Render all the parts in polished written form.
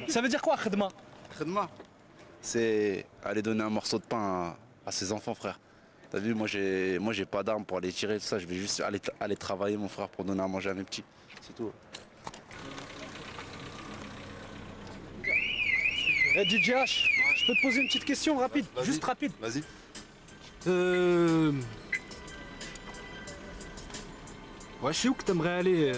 Ça veut dire quoi, khedma? Khedma, c'est aller donner un morceau de pain à ses enfants, frère. T'as vu, moi j'ai pas d'armes pour aller tirer, tout ça. Je vais juste aller travailler, mon frère, pour donner à manger à mes petits. C'est tout. Eh DJH, je peux te poser une petite question rapide, juste rapide. Vas-y. Ouais, je sais où que t'aimerais aller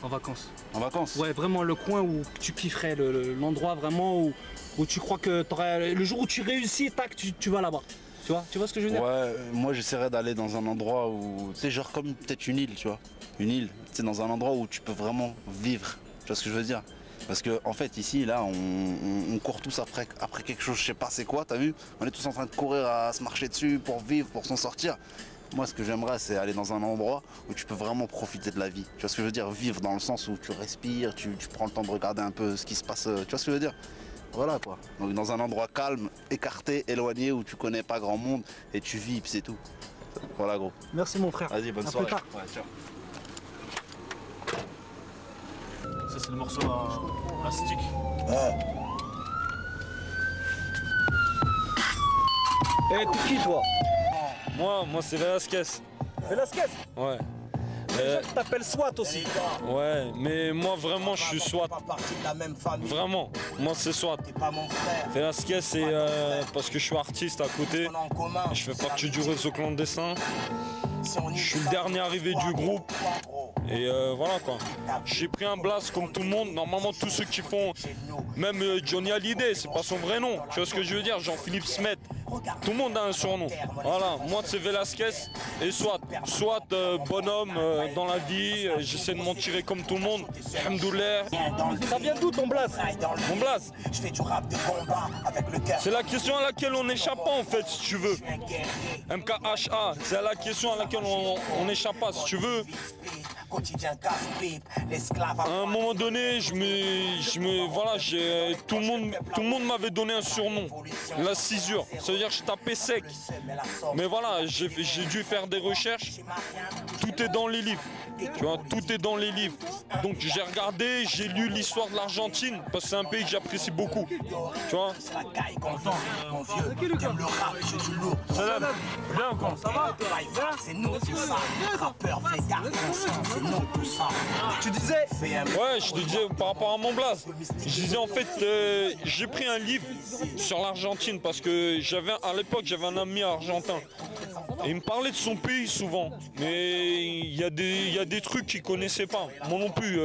en vacances. En vacances? Ouais, vraiment le coin où tu kifferais, l'endroit vraiment où tu crois que t'aurais... Le jour où tu réussis, tac, tu vas là-bas. Tu vois ce que je veux dire? Ouais, moi j'essaierais d'aller dans un endroit où, tu sais, genre comme peut-être une île, tu vois. Une île, tu sais, dans un endroit où tu peux vraiment vivre. Tu vois ce que je veux dire? Parce que en fait ici, là, on court tous après quelque chose, je sais pas c'est quoi, t'as vu? On est tous en train de courir à se marcher dessus pour vivre, pour s'en sortir. Moi, ce que j'aimerais, c'est aller dans un endroit où tu peux vraiment profiter de la vie. Tu vois ce que je veux dire? Vivre dans le sens où tu respires, tu prends le temps de regarder un peu ce qui se passe. Tu vois ce que je veux dire? Voilà quoi. Donc dans un endroit calme, écarté, éloigné, où tu connais pas grand monde et tu vis, puis c'est tout. Voilà gros. Merci mon frère. Vas-y, bonne À soirée. plus tard. Ouais, ciao. Ça c'est le morceau à stick. Eh, t'es qui toi? Moi c'est Velasquez. Velasquez. Ouais. Tu t'appelles SWAT aussi. Ouais, mais moi vraiment je suis SWAT. Vraiment, moi c'est SWAT. Velasquez c'est parce que je suis artiste à côté. Je fais partie du réseau clandestin. Je suis le dernier arrivé du groupe. Et voilà quoi. J'ai pris un blast comme tout le monde. Normalement tous ceux qui font, même Johnny Hallyday, c'est pas son vrai nom. Tu vois ce que je veux dire? Jean-Philippe Smet. Tout le monde a un surnom. Voilà, moi c'est Velasquez et soit bonhomme dans la vie. J'essaie de m'en tirer comme tout le monde. Alhamdoulilah. Ça vient d'où ton blaze? Mon blaze, c'est la question à laquelle on n'échappe pas en fait, si tu veux. MKHA, c'est la question à laquelle on n'échappe pas, si tu veux. À un moment donné, tout le monde m'avait donné un surnom, la cisure. Ça veut dire que je tapais sec. Mais voilà, j'ai dû faire des recherches. Tout est dans les livres. Tu vois, tout est dans les livres. Donc j'ai regardé, j'ai lu l'histoire de l'Argentine parce que c'est un pays que j'apprécie beaucoup. Tu vois. Salam. Bien quoi? Ça va? Tu disais? Ouais, je te disais par rapport à mon blaze. Je disais en fait, j'ai pris un livre sur l'Argentine parce que à l'époque j'avais un ami argentin. Et il me parlait de son pays souvent, mais il y a des trucs qu'il connaissait pas. Moi non plus,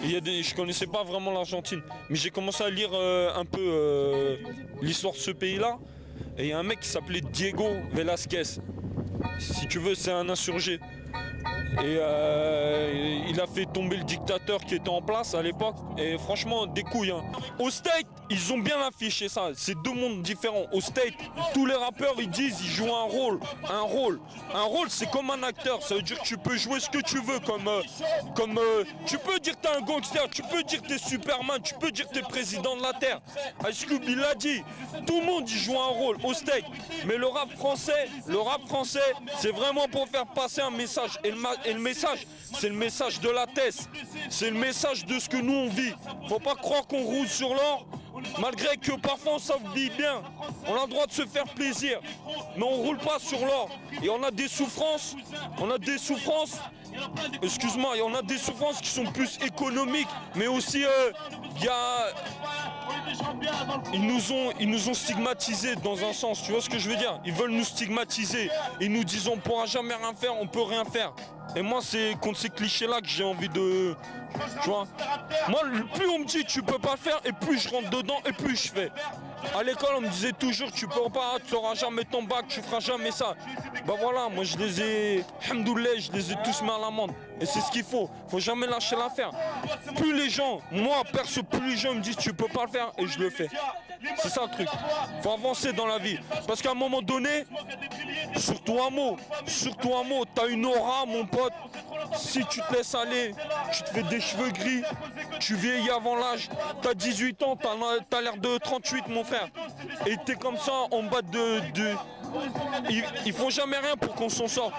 je connaissais pas vraiment l'Argentine. Mais j'ai commencé à lire un peu l'histoire de ce pays-là. Et il y a un mec qui s'appelait Diego Velasquez. Si tu veux, c'est un insurgé. Et il a fait tomber le dictateur qui était en place à l'époque. Et franchement, des couilles. Hein. Au State, ils ont bien affiché ça. C'est deux mondes différents. Au State, tous les rappeurs, ils disent, ils jouent un rôle. Un rôle, c'est comme un acteur. Ça veut dire que tu peux jouer ce que tu veux. Tu peux dire que t'es un gangster, tu peux dire que t'es Superman, tu peux dire que t'es président de la Terre. Ice Cube, il l'a dit. Tout le monde, il joue un rôle au State. Mais le rap français, c'est vraiment pour faire passer un message. Et le message, c'est le message de la thèse. C'est le message de ce que nous on vit. Faut pas croire qu'on roule sur l'or, malgré que parfois on s'habille bien. On a le droit de se faire plaisir, mais on roule pas sur l'or. Et on a des souffrances. Excuse-moi, et on a des souffrances qui sont plus économiques, mais aussi ils nous ont stigmatisés dans un sens, tu vois ce que je veux dire? Ils veulent nous stigmatiser, ils nous disent on pourra jamais rien faire, on peut rien faire. Et moi c'est contre ces clichés-là que j'ai envie de... Tu vois? Moi plus on me dit tu peux pas faire, et plus je rentre dedans, et plus je fais. À l'école on me disait toujours tu peux pas, tu auras jamais ton bac, tu feras jamais ça. Bah voilà, moi je les ai... Alhamdoulilah, je les ai tous mis à l'amende. Et c'est ce qu'il faut jamais lâcher l'affaire. Plus les gens, moi perso, plus les gens me disent tu peux pas le faire, et je le fais. C'est ça le truc. Faut avancer dans la vie. Parce qu'à un moment donné, surtout un mot, t'as une aura mon pote. Si tu te laisses aller, tu te fais des cheveux gris, tu vieillis avant l'âge, t'as 18 ans, t'as l'air de 38 mon frère. Et t'es comme ça en bas ils font jamais rien pour qu'on s'en sorte.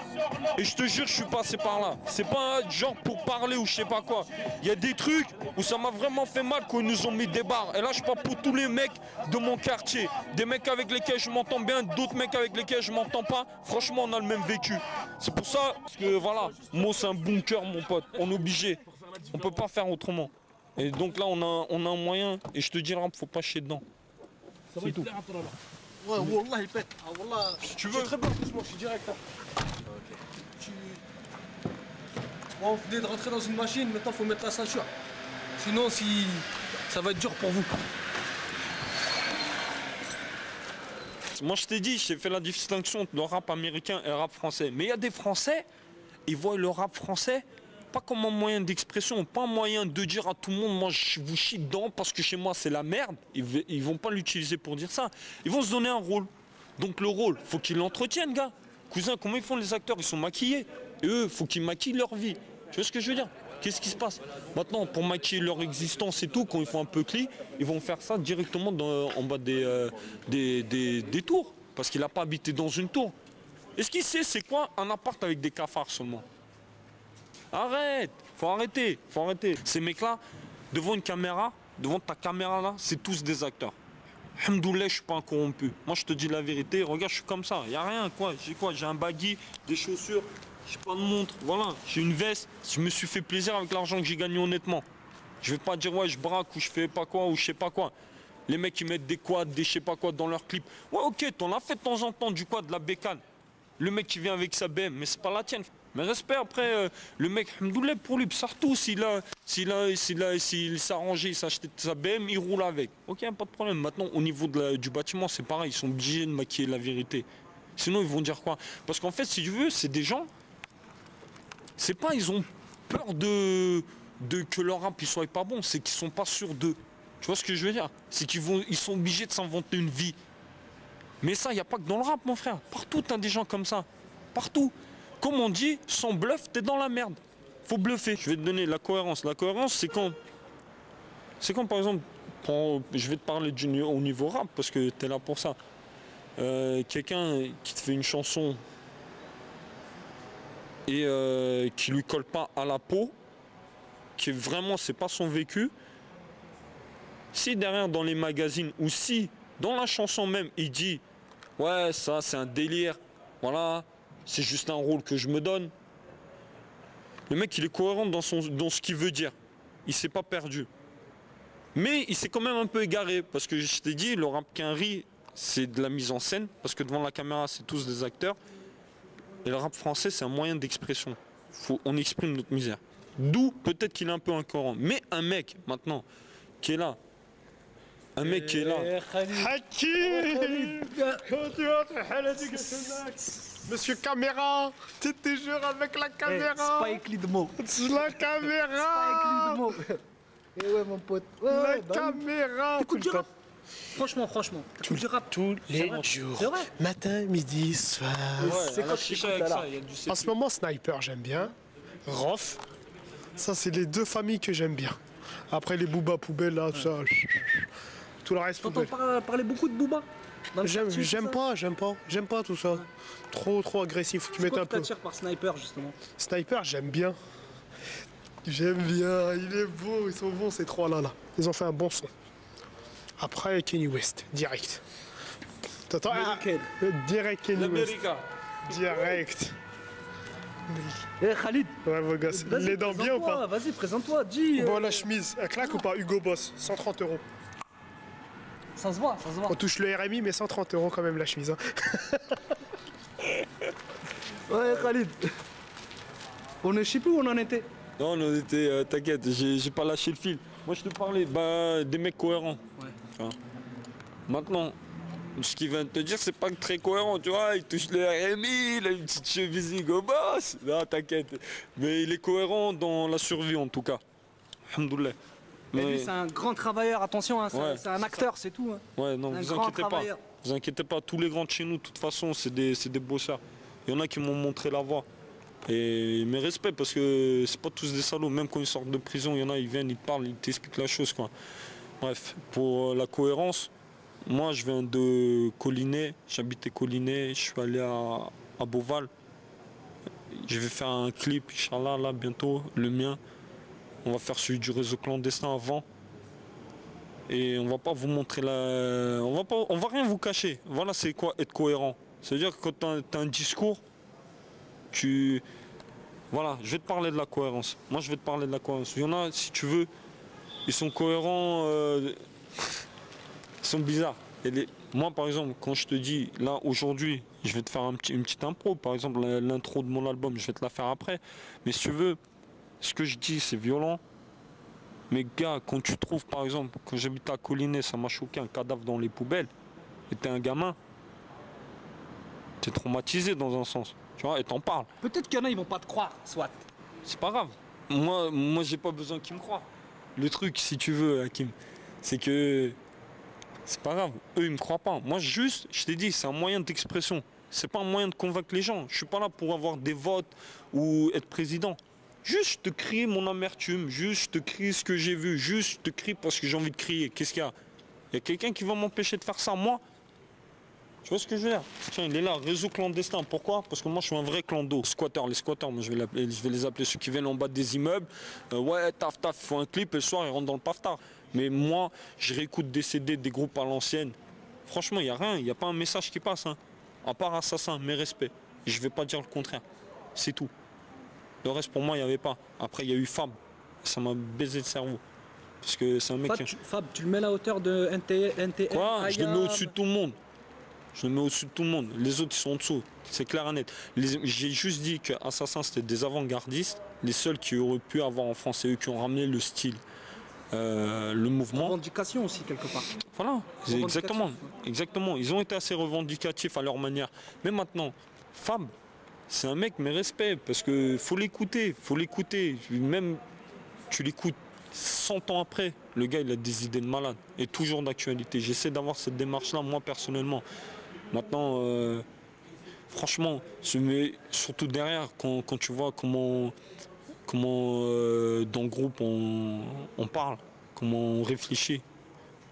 Et je te jure, je suis passé par là. C'est pas un genre pour parler ou je sais pas quoi. Il y a des trucs où ça m'a vraiment fait mal quand ils nous ont mis des barres. Et là, je parle pour tous les mecs de mon quartier. Des mecs avec lesquels je m'entends bien, d'autres mecs avec lesquels je m'entends pas. Franchement, on a le même vécu. C'est pour ça que voilà, moi c'est un bunker, mon pote. On est obligé. On peut pas faire autrement. Et donc là, on a un moyen. Et je te dis, faut pas chier dedans. Ça va être clair, ouais, wallah, il pète. Ah, wallah. Si tu veux. Très bien, moi, je suis direct. Hein. Bon, vous venez de rentrer dans une machine, maintenant, il faut mettre la ceinture. Sinon, ça va être dur pour vous. Moi, je t'ai dit, j'ai fait la distinction entre le rap américain et le rap français. Mais il y a des Français, ils voient le rap français pas comme un moyen d'expression, pas un moyen de dire à tout le monde, moi je vous chie dedans parce que chez moi c'est la merde. Ils vont pas l'utiliser pour dire ça. Ils vont se donner un rôle. Donc le rôle, faut qu'ils l'entretiennent, gars. Cousin, comment ils font les acteurs? Ils sont maquillés. Et eux, faut qu'ils maquillent leur vie. Tu vois ce que je veux dire? Qu'est-ce qui se passe? Maintenant, pour maquiller leur existence et tout, quand ils font un peu cli, ils vont faire ça directement en bas des tours. Parce qu'il n'a pas habité dans une tour. Est-ce qu'il sait c'est quoi un appart avec des cafards seulement? Arrête, faut arrêter. Ces mecs-là, devant une caméra, devant ta caméra là, c'est tous des acteurs. Alhamdoulilah, je suis pas un corrompu. Moi, je te dis la vérité. Regarde, je suis comme ça. Y a rien, quoi. J'ai un baggy, des chaussures, j'ai pas de montre. Voilà, j'ai une veste. Je me suis fait plaisir avec l'argent que j'ai gagné honnêtement. Je vais pas dire ouais, je braque ou je fais pas quoi ou je sais pas quoi. Les mecs qui mettent des quads, des je sais pas quoi dans leurs clips. Ouais, ok, t'en as fait de temps en temps du quad, de la bécane. Le mec qui vient avec sa BM, mais c'est pas la tienne. Mais respect après, le mec, alhamdoulilah pour lui, Sartou, s'il s'est arrangé, il s'est acheté sa BM, il roule avec. Ok, pas de problème. Maintenant, au niveau du bâtiment, c'est pareil, ils sont obligés de maquiller la vérité. Sinon, ils vont dire quoi? Parce qu'en fait, si tu veux, c'est des gens, c'est pas, ils ont peur que leur rap il soit pas bon, c'est qu'ils sont pas sûrs d'eux. Tu vois ce que je veux dire? C'est ils sont obligés de s'inventer une vie. Mais ça, il n'y a pas que dans le rap, mon frère. Partout, t'as des gens comme ça. Partout. Comme on dit, sans bluff, t'es dans la merde. Faut bluffer. Je vais te donner la cohérence. La cohérence, c'est quand, par exemple, je vais te parler au niveau rap, parce que t'es là pour ça. Quelqu'un qui te fait une chanson et qui lui colle pas à la peau, qui vraiment, c'est pas son vécu. Si derrière, dans les magazines, ou si, dans la chanson même, il dit « Ouais, ça, c'est un délire. Voilà. » C'est juste un rôle que je me donne. Le mec, il est cohérent dans ce qu'il veut dire. Il s'est pas perdu. Mais il s'est quand même un peu égaré. Parce que je t'ai dit, le rap quinri, c'est de la mise en scène. Parce que devant la caméra, c'est tous des acteurs. Et le rap français, c'est un moyen d'expression. On exprime notre misère. D'où, peut-être qu'il est un peu incohérent. Mais un mec, maintenant, qui est là. Un mec qui est là. Hakim, comment tu vas? Monsieur Caméra, tu te jures avec la caméra. Spike lit de mots. La caméra. Eh ouais, mon pote. La caméra. T'écoutes du rap? Franchement. T'écoutes du rap? Tous les jours. C'est vrai? Matin, midi, soir. C'est quoi que t'écoutes là? En ce moment, Sniper, j'aime bien. Rof. Ça, c'est les deux familles que j'aime bien. Après, les Booba poubelles, là, tout ça. Tout le reste, poubelle. T'entends parler beaucoup de Booba? J'aime pas tout ça. Trop agressif, tu mets un peu. T'attires par Sniper justement? Sniper, j'aime bien. Il est beau, ils sont bons ces trois là. Ils ont fait un bon son. Après Kanye West, direct. T'entends? Direct Kanye West. Direct. Eh Khalid. Ouais beau gosse. Il est dans bien ou pas? Vas-y, présente-toi, dis. Bon la chemise, elle claque ou pas? Hugo Boss, 130 €. Ça se voit. On touche le RMI mais 130 € quand même la chemise. Hein. Ouais Khalid. On est, je sais plus où on en était. Non, on était, t'inquiète, j'ai pas lâché le fil. Moi, je te parlais des mecs cohérents. Ouais. Hein. Maintenant, ce qu'il vient de te dire, c'est pas très cohérent, tu vois. Il touche le RMI, il a une petite chemise Hugo Boss. Non, t'inquiète. Mais il est cohérent dans la survie, en tout cas. Alhamdoulilah. Mais lui, c'est un grand travailleur, attention, hein, c'est un acteur, c'est tout. Hein. Ouais, non, vous inquiétez pas. Vous inquiétez pas, tous les grands de chez nous, de toute façon, c'est des bosseurs. Il y en a qui m'ont montré la voie. Et mes respects, parce que c'est pas tous des salauds. Même quand ils sortent de prison, il y en a, ils viennent, ils te parlent, ils t'expliquent la chose, quoi. Bref, pour la cohérence, Moi, je viens de Collinet, j'habitais Collinet, je suis allé à Beauval. Je vais faire un clip, Inch'Allah, là, bientôt, le mien. On va faire celui du réseau clandestin avant. Et on va pas vous montrer la... On va rien vous cacher. Voilà, c'est quoi être cohérent. C'est-à-dire que quand tu as un discours, Voilà, je vais te parler de la cohérence. Moi, je vais te parler de la cohérence. Il y en a, si tu veux, ils sont cohérents, ils sont bizarres. Moi, par exemple, quand je te dis, là, aujourd'hui, je vais te faire une petite impro. Par exemple, l'intro de mon album, je vais te la faire après. Mais si tu veux, ce que je dis, c'est violent. Mais gars, quand tu trouves, par exemple, quand j'habite à Collinet, ça m'a choqué, un cadavre dans les poubelles, et t'es un gamin, t'es traumatisé dans un sens, tu vois, et t'en parles. Peut-être qu'il y en a, ils vont pas te croire, soit. C'est pas grave. Moi j'ai pas besoin qu'ils me croient. Le truc, si tu veux, Hakim, c'est que c'est pas grave. Eux, ils me croient pas. Moi, juste, je t'ai dit, c'est un moyen d'expression. C'est pas un moyen de convaincre les gens. Je suis pas là pour avoir des votes ou être président. Juste, je te crie mon amertume. Juste, je te crie ce que j'ai vu. Juste, je te crie parce que j'ai envie de crier. Qu'est-ce qu'il y a? Il y a quelqu'un qui va m'empêcher de faire ça, moi? Tu vois ce que je veux dire? Tiens, il est là, réseau clandestin. Pourquoi? Parce que moi, je suis un vrai clando. Squatteurs, les squatteurs, moi, je vais les appeler ceux qui viennent en bas des immeubles. Ouais, taf, taf, il faut un clip, et le soir, ils rentrent dans le paftard. Mais moi, je réécoute des CD, des groupes à l'ancienne. Franchement, il n'y a rien, il n'y a pas un message qui passe. Hein. À part Assassin, mes respects. Et je ne vais pas dire le contraire. C'est tout. Le reste, pour moi, il n'y avait pas. Après, il y a eu Fab. Ça m'a baisé le cerveau. Parce que c'est un mec... Fab, tu le mets à la hauteur de NTN. Quoi? Je le mets au-dessus de tout le monde. Je le mets au-dessus de tout le monde. Les autres, ils sont en dessous. C'est clair et net. J'ai juste dit que Assassin, c'était des avant-gardistes. Les seuls qui auraient pu avoir en France, c'est eux qui ont ramené le style, le mouvement. Revendication aussi, quelque part. Voilà, exactement. Exactement. Ils ont été assez revendicatifs à leur manière. Mais maintenant, Fab, c'est un mec, mes respects, parce que faut l'écouter. Même, tu l'écoutes 100 ans après, le gars, il a des idées de malade. Et toujours d'actualité. J'essaie d'avoir cette démarche-là, moi, personnellement. Maintenant, franchement, surtout derrière, quand tu vois comment dans le groupe on parle, comment on réfléchit,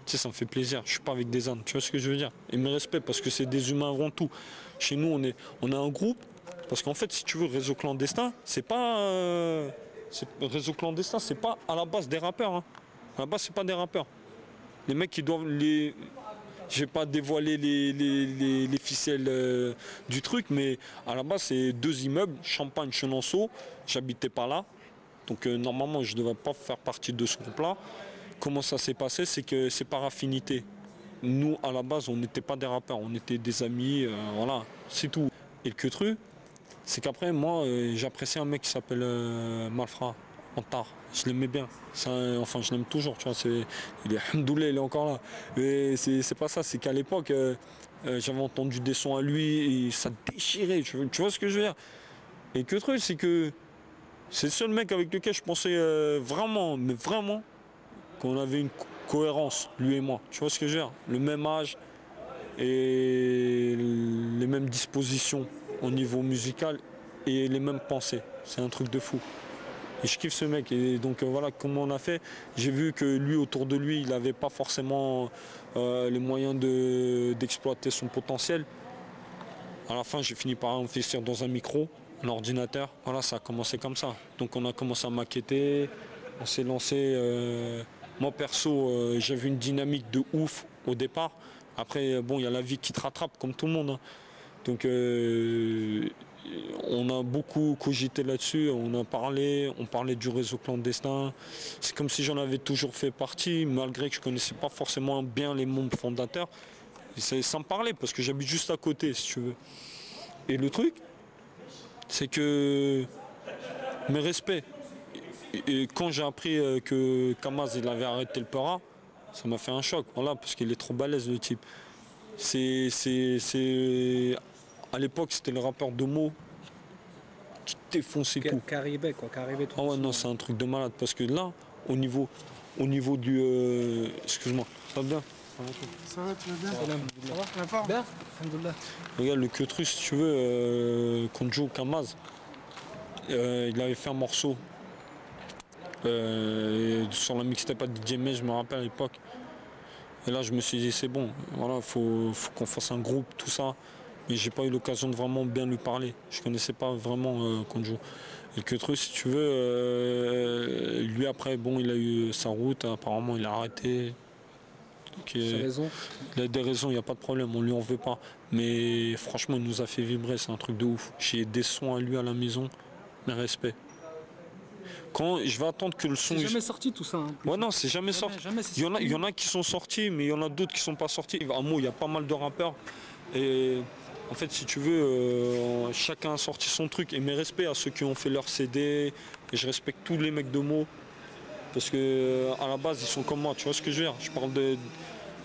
tu sais, ça me fait plaisir. Je suis pas avec des ânes, tu vois ce que je veux dire? Et mes respects, parce que c'est des humains avant tout. Chez nous, on a un groupe, parce qu'en fait, si tu veux, réseau clandestin, c'est pas... réseau clandestin, c'est pas à la base des rappeurs. Hein. À la base, c'est pas des rappeurs. Les mecs qui doivent Je vais pas dévoiler les ficelles du truc, mais à la base, c'est 2 immeubles, Champagne, Chenonceau. J'habitais pas là. Donc normalement, je ne devais pas faire partie de ce groupe-là. Comment ça s'est passé? C'est que c'est par affinité. Nous, à la base, on n'était pas des rappeurs, on était des amis, voilà, c'est tout. Et le queutru, c'est qu'après, moi, j'apprécie un mec qui s'appelle Malfra, Antar. Je l'aimais bien. Enfin, je l'aime toujours, tu vois. Il est hamdoullah, il est encore là. Mais c'est pas ça, c'est qu'à l'époque, j'avais entendu des sons à lui et ça déchirait, tu vois ce que je veux dire? Et que le truc, c'est que c'est le seul mec avec lequel je pensais vraiment, mais vraiment, qu'on avait une cohérence, lui et moi. Tu vois ce que je veux dire? Le même âge et les mêmes dispositions au niveau musical et les mêmes pensées. C'est un truc de fou. Et je kiffe ce mec. Et donc voilà comment on a fait. J'ai vu que lui, autour de lui, il n'avait pas forcément les moyens d'exploiter son potentiel. À la fin, j'ai fini par investir dans un micro, un ordinateur. Voilà, ça a commencé comme ça. Donc on a commencé à maqueter. On s'est lancé. Moi perso, j'avais une dynamique de ouf au départ. Après, bon, il y a la vie qui te rattrape comme tout le monde. Hein. Donc on a beaucoup cogité là-dessus, on parlait du réseau clandestin. C'est comme si j'en avais toujours fait partie, malgré que je ne connaissais pas forcément bien les membres fondateurs. Ça me parlait parce que j'habite juste à côté, si tu veux. Et le truc, c'est que mes respects. Et quand j'ai appris que Kamaz il avait arrêté le Peura, ça m'a fait un choc, voilà, parce qu'il est trop balèze le type. À l'époque, c'était le rappeur de mots qui défonçait tout. Qui arrivait tout. Ah ouais, non, c'est un truc de malade. Parce que là, au niveau du... excuse-moi, ça va bien? Ça va, tu vas bien? Ça va, la forme? Bien, alhamdoulilah. Regarde, le queutru, si tu veux, contre Joe Kamaz, il avait fait un morceau sur la mixtape à DJ May, je me rappelle à l'époque. Et là, je me suis dit, c'est bon, voilà, faut qu'on fasse un groupe, tout ça. Mais j'ai pas eu l'occasion de vraiment bien lui parler. Je connaissais pas vraiment Konjo. Et que truc, si tu veux, lui après, bon, il a eu sa route, apparemment il a arrêté. Raison. Il a des raisons, il n'y a pas de problème, on lui en veut pas. Mais franchement, il nous a fait vibrer, c'est un truc de ouf. J'ai des sons à lui à la maison, mais respect. Quand je vais attendre que le son. C'est jamais sorti tout ça. Hein, ouais, non, c'est jamais sorti. Il y en a qui sont sortis, mais il y en a d'autres qui sont pas sortis. À Meaux, il y a pas mal de rappeurs. Et en fait, si tu veux, chacun a sorti son truc. Et mes respects à ceux qui ont fait leur CD. Et je respecte tous les mecs de Meaux. Parce que à la base, ils sont comme moi. Tu vois ce que je veux dire?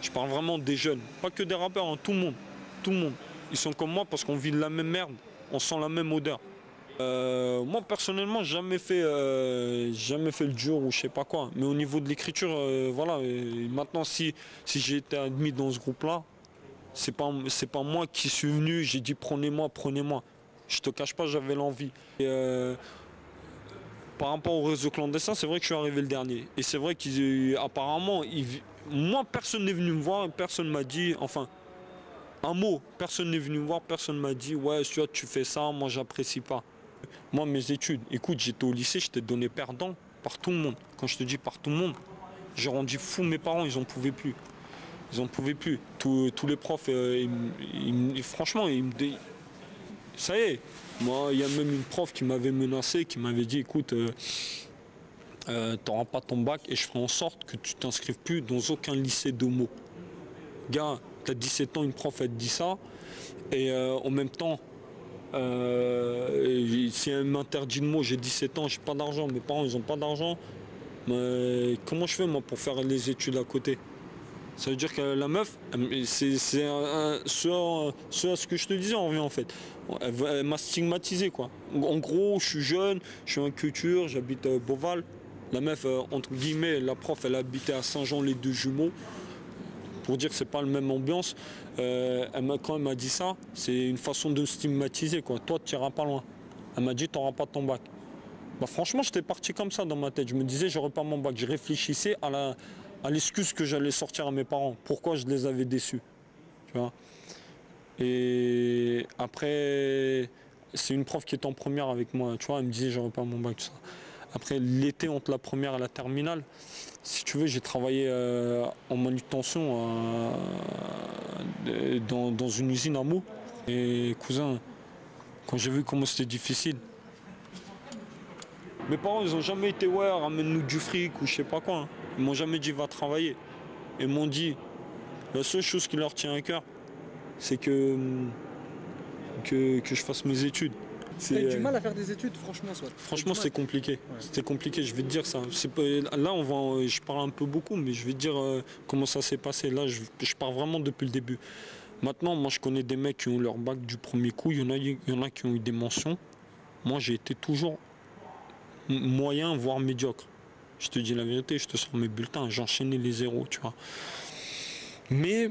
Je parle vraiment des jeunes. Pas que des rappeurs, hein, tout le monde. Tout le monde. Ils sont comme moi parce qu'on vit de la même merde. On sent la même odeur. Moi personnellement jamais fait le dur ou je sais pas quoi, mais au niveau de l'écriture voilà, maintenant si j'ai été admis dans ce groupe là, c'est pas moi qui suis venu, j'ai dit prenez-moi, je te cache pas, j'avais l'envie. Par rapport au réseau clandestin, c'est vrai que je suis arrivé le dernier et c'est vrai qu'apparemment moi personne n'est venu me voir, personne m'a dit, enfin un mot, personne n'est venu me voir, personne m'a dit ouais tu fais ça, moi j'apprécie pas. Moi, mes études, écoute, j'étais au lycée, j'étais donné perdant par tout le monde. Quand je te dis par tout le monde, j'ai rendu fou mes parents, ils en pouvaient plus. Ils en pouvaient plus. Tous les profs, franchement, ça y est. Moi, il y a même une prof qui m'avait menacé, qui m'avait dit, écoute, t'auras pas ton bac et je ferai en sorte que tu t'inscrives plus dans aucun lycée de Meaux. Gars, t'as 17 ans, une prof, elle te dit ça. Et en même temps, si elle m'interdit le mot, j'ai 17 ans, j'ai pas d'argent, mes parents ils ont pas d'argent, mais comment je fais moi pour faire les études à côté? Ça veut dire que la meuf, c'est ce que je te disais en fait. Elle m'a stigmatisé quoi. En gros, je suis jeune, je suis en culture, j'habite Beauval. La meuf, entre guillemets, la prof, elle habitait à Saint-Jean-les-Deux-Jumeaux. Pour dire que c'est pas la même ambiance, quand elle m'a dit ça, c'est une façon de me stigmatiser quoi. Toi tu n'iras pas loin. Elle m'a dit tu n'auras pas ton bac. Bah franchement j'étais parti comme ça dans ma tête. Je me disais j'aurais pas mon bac. Je réfléchissais à l'excuse que j'allais sortir à mes parents. Pourquoi je les avais déçus. Tu vois. Et après c'est une prof qui est en première avec moi. Tu vois, elle me disait j'aurais pas mon bac tout ça. Après l'été entre la première et la terminale, si tu veux, j'ai travaillé en manutention dans une usine à Meaux. Et cousin, quand j'ai vu comment c'était difficile, mes parents ils ont jamais été ouais ramène-nous du fric ou je sais pas quoi. Hein. Ils m'ont jamais dit va travailler. Ils m'ont dit la seule chose qui leur tient à cœur, c'est que je fasse mes études. T'as eu du mal à faire des études, franchement, soit. Franchement, c'est compliqué. Ouais. C'était compliqué, je vais te dire ça. Là, je parle un peu beaucoup, mais je vais te dire comment ça s'est passé. Là, je pars vraiment depuis le début. Maintenant, moi, je connais des mecs qui ont leur bac du premier coup. Il y en a qui ont eu des mentions. Moi, j'ai été toujours moyen, voire médiocre. Je te dis la vérité, je te sors mes bulletins. J'enchaînais les zéros, tu vois. Mais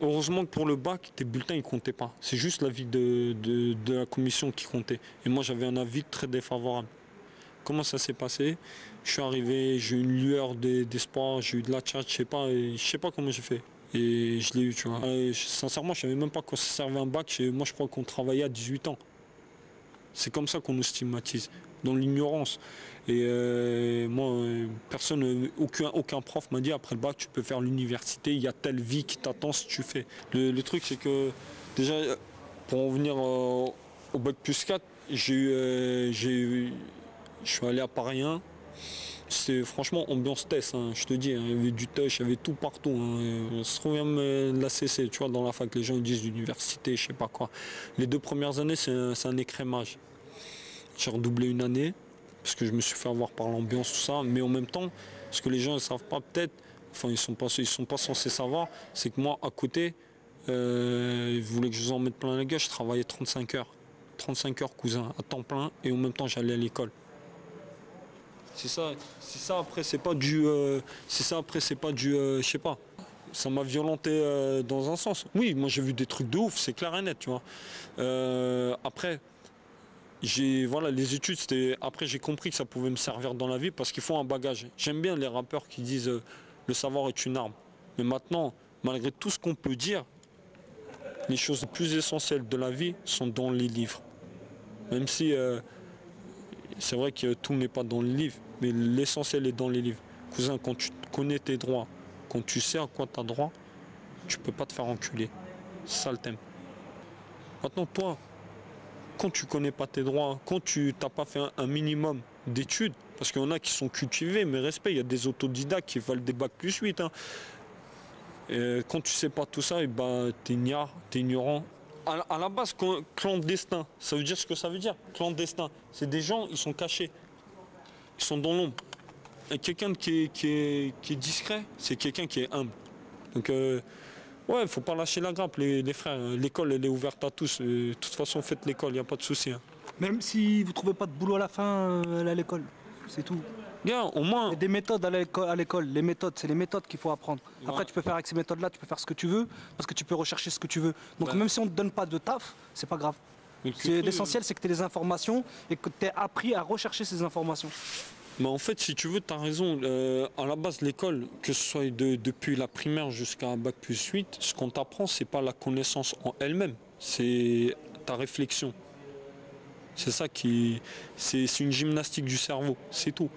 heureusement que pour le bac, tes bulletins ils comptaient pas. C'est juste l'avis de la commission qui comptait. Et moi j'avais un avis très défavorable. Comment ça s'est passé? Je suis arrivé, j'ai eu une lueur d'espoir, j'ai eu de la chat, je sais pas comment j'ai fait. Et je l'ai eu, tu vois. Sincèrement, je savais même pas quoi ça servait un bac. Moi je crois qu'on travaillait à 18 ans. C'est comme ça qu'on nous stigmatise, dans l'ignorance. Et moi, aucun prof m'a dit après le bac, tu peux faire l'université, il y a telle vie qui t'attend si tu fais. Le truc, c'est que déjà, pour en venir au bac plus 4, je suis allé à Paris 1. C'était franchement ambiance test, hein, je te dis, hein, il y avait du touch, il y avait tout partout. Hein. On se souvient même de la CC, tu vois, dans la fac, les gens ils disent l'université, je sais pas quoi. Les 2 premières années, c'est un écrémage. J'ai redoublé une année, parce que je me suis fait avoir par l'ambiance, tout ça, mais en même temps, ce que les gens ne savent pas peut-être, enfin ils sont pas censés savoir, c'est que moi, à côté, ils voulaient que je vous en mette plein la gueule, je travaillais 35 heures. 35 heures, cousin, à temps plein, et en même temps, j'allais à l'école. C'est ça après c'est pas du je sais pas, ça m'a violenté dans un sens. Oui, moi j'ai vu des trucs de ouf, c'est clair et net, tu vois. Après les études, après j'ai compris que ça pouvait me servir dans la vie parce qu'il faut un bagage. J'aime bien les rappeurs qui disent le savoir est une arme. Mais maintenant, malgré tout ce qu'on peut dire, les choses les plus essentielles de la vie sont dans les livres. Même si c'est vrai que tout n'est pas dans les livres, mais l'essentiel est dans les livres. Cousin, quand tu connais tes droits, quand tu sais à quoi tu as droit, tu peux pas te faire enculer. C'est ça le thème. Maintenant, toi, quand tu connais pas tes droits, quand tu n'as pas fait un minimum d'études, parce qu'il y en a qui sont cultivés, mais respect, il y a des autodidactes qui valent des bacs +8. Hein. Et quand tu sais pas tout ça, et ben, t'es ignare, t'es ignorant. À la base, clandestin, ça veut dire ce que ça veut dire. Clandestin, c'est des gens, ils sont cachés. Ils sont dans l'ombre. Et quelqu'un qui est discret, c'est quelqu'un qui est humble. Donc, ouais, faut pas lâcher la grappe, les frères. L'école, elle est ouverte à tous. De toute façon, faites l'école, il n'y a pas de souci. Hein. Même si vous trouvez pas de boulot à la fin, à l'école, c'est tout. Bien, au moins. Il y a des méthodes à l'école. Les méthodes, c'est les méthodes qu'il faut apprendre. Après, tu peux faire avec ces méthodes-là, tu peux faire ce que tu veux, parce que tu peux rechercher ce que tu veux. Donc, même si on ne te donne pas de taf, c'est pas grave. L'essentiel, c'est que tu aies des informations et que tu aies appris à rechercher ces informations. Mais en fait, si tu veux, tu as raison. À la base, l'école, que ce soit depuis la primaire jusqu'à bac +8, ce qu'on t'apprend, c'est pas la connaissance en elle-même, c'est ta réflexion. C'est ça qui. C'est une gymnastique du cerveau, c'est tout.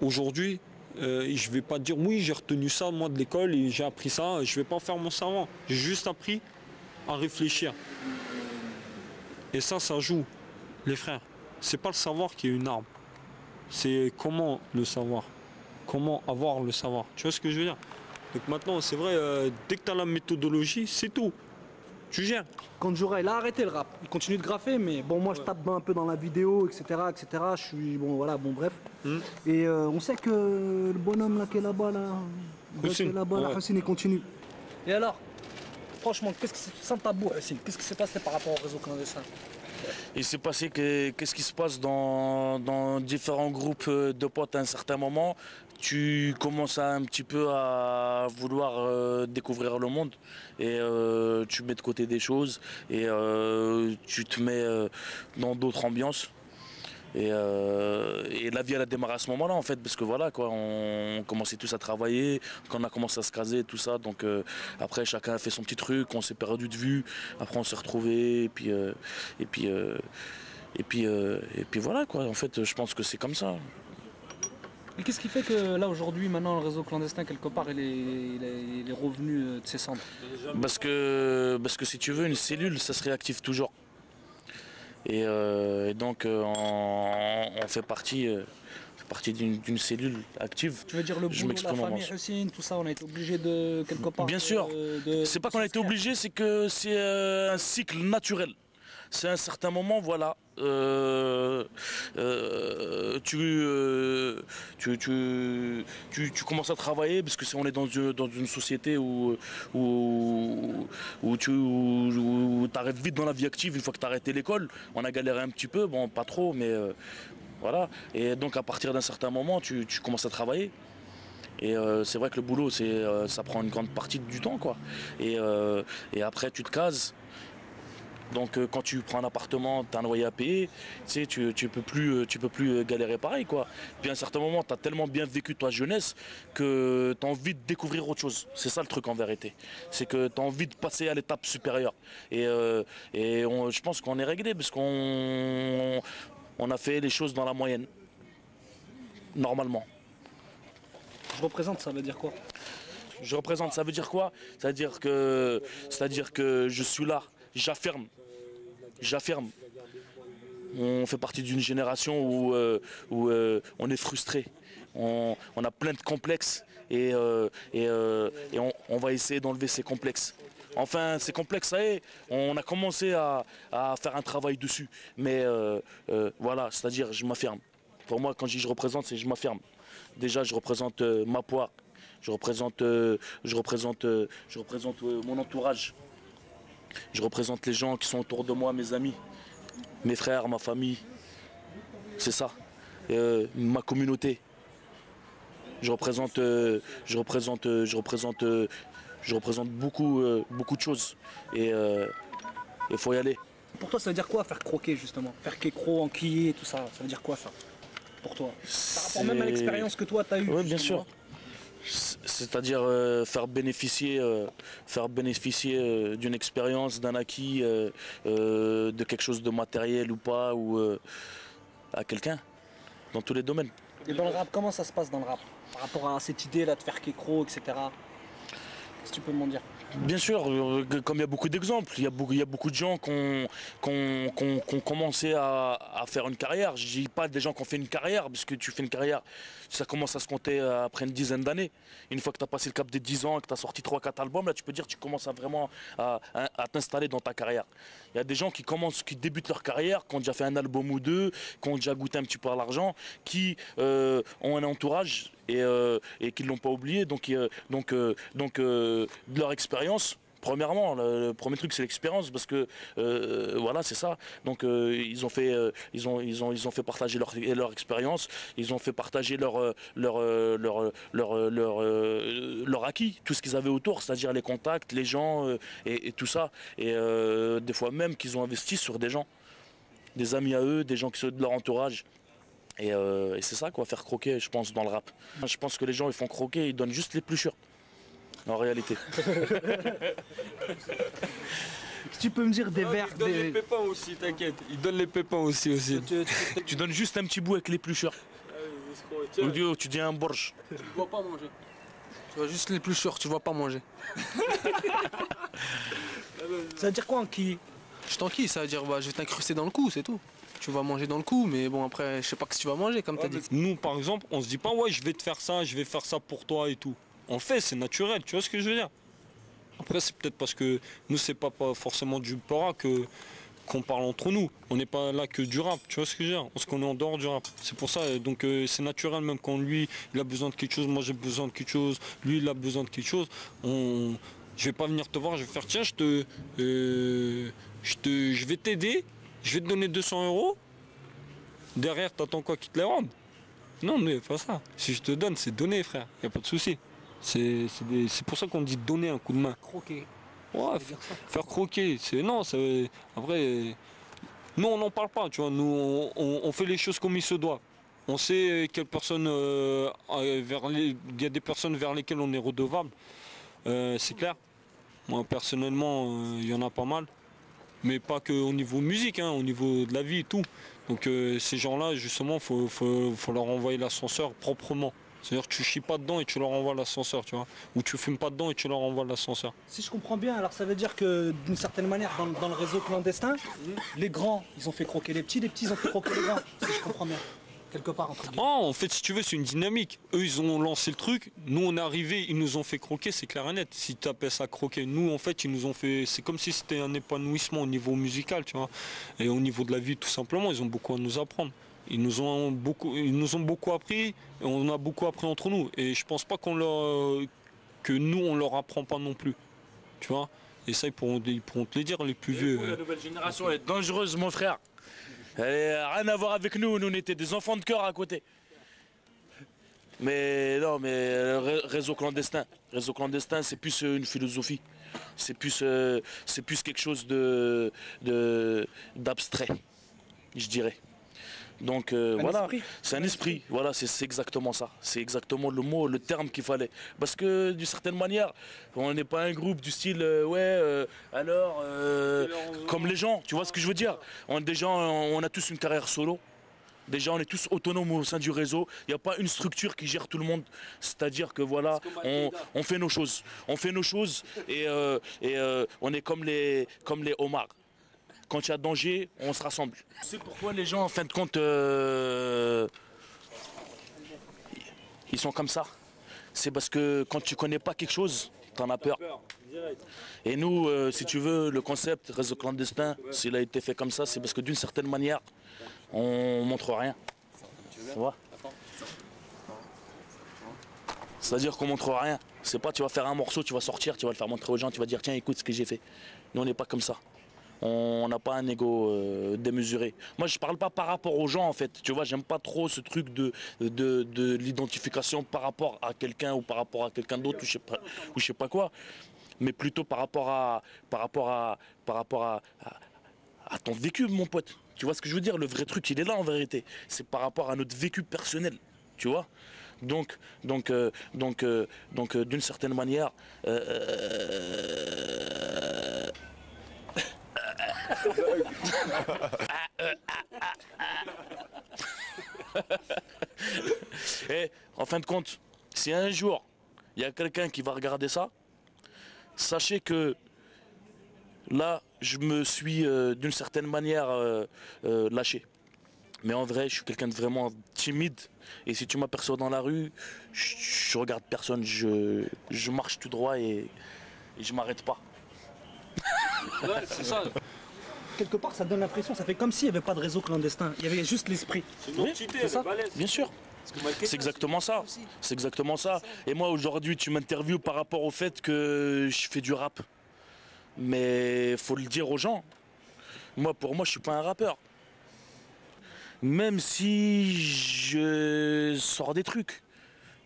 Aujourd'hui, je vais pas dire oui, j'ai retenu ça moi de l'école et j'ai appris ça, je vais pas faire mon savant. J'ai juste appris à réfléchir. Et ça joue, les frères. C'est pas le savoir qui est une arme. C'est comment le savoir. Comment avoir le savoir. Tu vois ce que je veux dire? Donc maintenant, c'est vrai, dès que tu as la méthodologie, c'est tout. Tu gères. Quand Jura, il a arrêté le rap. Il continue de graffer, mais bon, moi je tape un peu dans la vidéo, etc. Je suis, bon, voilà, bon, bref. Et on sait que le bonhomme là qui est là-bas, Houssine, là, Houssine, il continue. Et alors, franchement, qu'est-ce qui s'est passé sans tabou, Houssine? Qu'est-ce qui s'est passé par rapport au réseau clandestin? Il s'est passé qu'est-ce qui se passe dans différents groupes de potes à un certain moment. Tu commences un petit peu à vouloir découvrir le monde et tu mets de côté des choses et tu te mets dans d'autres ambiances. Et la vie elle a démarré à ce moment-là en fait, parce que voilà quoi, on commençait tous à travailler, quand on a commencé à se caser tout ça, donc après chacun a fait son petit truc, on s'est perdu de vue, après on s'est retrouvés, et puis voilà quoi, en fait je pense que c'est comme ça. Et qu'est-ce qui fait que là aujourd'hui, maintenant, le réseau clandestin, quelque part, il est revenu de ses cendres? Parce que si tu veux, une cellule, ça se réactive toujours. Et donc on fait partie d'une cellule active. Tu veux dire le boulot, la famille Houssine, tout ça, on a été obligé de quelque part. Bien sûr. C'est pas qu'on a été obligé, c'est que c'est un cycle naturel. C'est à un certain moment, voilà. Tu commences à travailler parce que on est dans une société où tu arrives vite dans la vie active une fois que tu as arrêté l'école. On a galéré un petit peu, bon pas trop, mais voilà. Et donc à partir d'un certain moment, tu commences à travailler. Et c'est vrai que le boulot, ça prend une grande partie du temps, quoi. Et après, tu te cases. Donc quand tu prends un appartement, tu as un loyer à payer, tu sais, tu peux plus galérer pareil, quoi. Puis à un certain moment, tu as tellement bien vécu ta jeunesse que tu as envie de découvrir autre chose. C'est ça le truc en vérité. C'est que tu as envie de passer à l'étape supérieure. Et je pense qu'on est réglé parce qu'on a fait les choses dans la moyenne. Normalement. Je représente, ça veut dire quoi? Je représente, ça veut dire quoi? C'est-à-dire que je suis là, j'affirme. On fait partie d'une génération où on est frustré. On a plein de complexes et on va essayer d'enlever ces complexes. Enfin, ces complexes, ça y est, on a commencé à faire un travail dessus. Mais voilà, c'est-à-dire je m'affirme. Pour moi, quand je dis je représente, c'est je m'affirme. Déjà, je représente ma poire. Je représente mon entourage. Je représente les gens qui sont autour de moi, mes amis, mes frères, ma famille. C'est ça. Ma communauté. Je représente beaucoup de choses. Et il faut y aller. Pour toi, ça veut dire quoi faire croquer justement? Faire kékro, enquiller, tout ça, ça veut dire quoi ça? Pour toi? Par rapport même à l'expérience que toi, tu as eue. Oui, bien sûr. C'est-à-dire faire bénéficier d'une expérience, d'un acquis, de quelque chose de matériel ou pas, ou à quelqu'un, dans tous les domaines. Et dans le rap, comment ça se passe dans le rap? Par rapport à cette idée-là de faire kékro, etc. Qu'est-ce que tu peux m'en dire? Bien sûr, comme il y a beaucoup d'exemples, il y a beaucoup de gens qui ont commencé à faire une carrière. Je ne dis pas des gens qui ont fait une carrière, parce que tu fais une carrière, ça commence à se compter après une dizaine d'années. Une fois que tu as passé le cap des 10 ans, que tu as sorti 3-4 albums, là tu peux dire que tu commences à t'installer dans ta carrière. Il y a des gens qui débutent leur carrière, qui ont déjà fait un album ou deux, qui ont déjà goûté un petit peu à l'argent, qui ont un entourage et qui ne l'ont pas oublié. Donc de leur expérience, premièrement, le premier truc c'est l'expérience, parce que voilà, c'est ça. Donc ils ont fait partager leur expérience, ils ont fait partager leur acquis, tout ce qu'ils avaient autour, c'est-à-dire les contacts, les gens et tout ça. Et des fois même qu'ils ont investi sur des gens, des amis à eux, des gens qui sont de leur entourage. Et c'est ça qu'on va faire croquer, je pense, dans le rap. Je pense que les gens ils font croquer, ils donnent juste les plus sûrs. En réalité. Tu peux me dire des vers, Il donne les pépins aussi, t'inquiète. Il donne les pépins aussi. Tu donnes juste un petit bout avec les plus sûrs. Ou tu dis un borge. Tu vois pas manger. Tu vois juste les plus sûrs, tu vois pas manger. Ça veut dire quoi, qui? Je t'enquille, ça veut dire bah, je vais t'incruster dans le cou, c'est tout. Tu vas manger dans le cou, mais bon après je sais pas ce que tu vas manger comme t'as dit. Nous par exemple, on se dit pas ouais je vais te faire ça, je vais faire ça pour toi et tout. On le fait, c'est naturel, tu vois ce que je veux dire? Après c'est peut-être parce que nous c'est pas forcément du pora qu'on parle entre nous. On n'est pas là que du rap, tu vois ce que je veux dire? Parce qu'on est en dehors du rap. C'est pour ça, donc c'est naturel, même quand lui il a besoin de quelque chose, moi j'ai besoin de quelque chose, lui il a besoin de quelque chose. Je vais pas venir te voir, je vais faire tiens je vais t'aider, je vais te donner 200 €. Derrière t'attends quoi qu'ils te les rendent? Non mais pas ça. Si je te donne, c'est donner frère, y a pas de souci. C'est pour ça qu'on dit donner un coup de main. Croquer. Ouais, faire croquer, après, nous on n'en parle pas, tu vois, nous on fait les choses comme il se doit. On sait quelles personnes, il y a des personnes vers lesquelles on est redevable, c'est clair. Moi personnellement, il y en a pas mal, mais pas qu'au niveau musique, hein, au niveau de la vie et tout. Donc ces gens-là, justement, faut leur envoyer l'ascenseur proprement. C'est-à-dire que tu chies pas dedans et tu leur envoies l'ascenseur, tu vois. Ou tu fumes pas dedans et tu leur envoies l'ascenseur. Si je comprends bien, alors ça veut dire que d'une certaine manière, dans le réseau clandestin, les grands, ils ont fait croquer les petits ils ont fait croquer les grands. Si je comprends bien. Quelque part entre guillemets. En fait, si tu veux, c'est une dynamique. Eux, ils ont lancé le truc. Nous, on est arrivés, ils nous ont fait croquer, c'est clair et net. Si tu appelles ça croquer, nous, en fait, ils nous ont fait. C'est comme si c'était un épanouissement au niveau musical, tu vois. Et au niveau de la vie, tout simplement, ils ont beaucoup à nous apprendre. Ils nous ont beaucoup appris, et on a beaucoup appris entre nous. Et je pense pas que nous, on leur apprend pas non plus. Tu vois. Et ça, ils pourront te le dire, les plus vieux. La nouvelle génération est dangereuse, mon frère. Elle n'a rien à voir avec nous, on était des enfants de cœur à côté. Mais non, mais réseau clandestin, c'est plus une philosophie. C'est plus quelque chose d'abstrait, je dirais. Donc voilà, c'est un esprit, voilà, c'est exactement ça. C'est exactement le mot, le terme qu'il fallait. Parce que d'une certaine manière, on n'est pas un groupe du style comme les gens, tu vois ce que je veux dire. On a tous une carrière solo. Déjà, on est tous autonomes au sein du réseau. Il n'y a pas une structure qui gère tout le monde. C'est-à-dire que voilà, on fait nos choses. On fait nos choses et on est comme les homards. Quand il y a danger, on se rassemble. Tu sais pourquoi les gens, en fin de compte, ils sont comme ça? C'est parce que quand tu connais pas quelque chose, tu en as peur. Et nous, si tu veux, le concept réseau clandestin, s'il a été fait comme ça, c'est parce que d'une certaine manière, on montre rien. Tu vois? C'est-à-dire qu'on montre rien. C'est pas tu vas faire un morceau, tu vas sortir, tu vas le faire montrer aux gens, tu vas dire tiens écoute ce que j'ai fait. Nous on n'est pas comme ça. On n'a pas un ego démesuré. Moi je parle pas par rapport aux gens en fait. Tu vois, j'aime pas trop ce truc de l'identification par rapport à quelqu'un ou par rapport à quelqu'un d'autre ou je sais pas quoi. Mais plutôt par rapport à ton vécu mon pote. Tu vois ce que je veux dire? Le vrai truc il est là en vérité. C'est par rapport à notre vécu personnel. Tu vois? Donc, d'une certaine manière, et en fin de compte, si un jour il y a quelqu'un qui va regarder ça, sachez que là, je me suis d'une certaine manière lâché. Mais en vrai, je suis quelqu'un de vraiment timide. Et si tu m'aperçois dans la rue, je regarde personne, je marche tout droit et je m'arrête pas. Ouais, c'est ça. Quelque part, ça donne l'impression, ça fait comme s'il n'y avait pas de réseau clandestin. Il y avait juste l'esprit. C'est une entité, c'est ça. Bien sûr. C'est exactement ça. C'est exactement ça. Et moi, aujourd'hui, tu m'interviews par rapport au fait que je fais du rap. Mais faut le dire aux gens. Pour moi, je suis pas un rappeur. Même si je sors des trucs,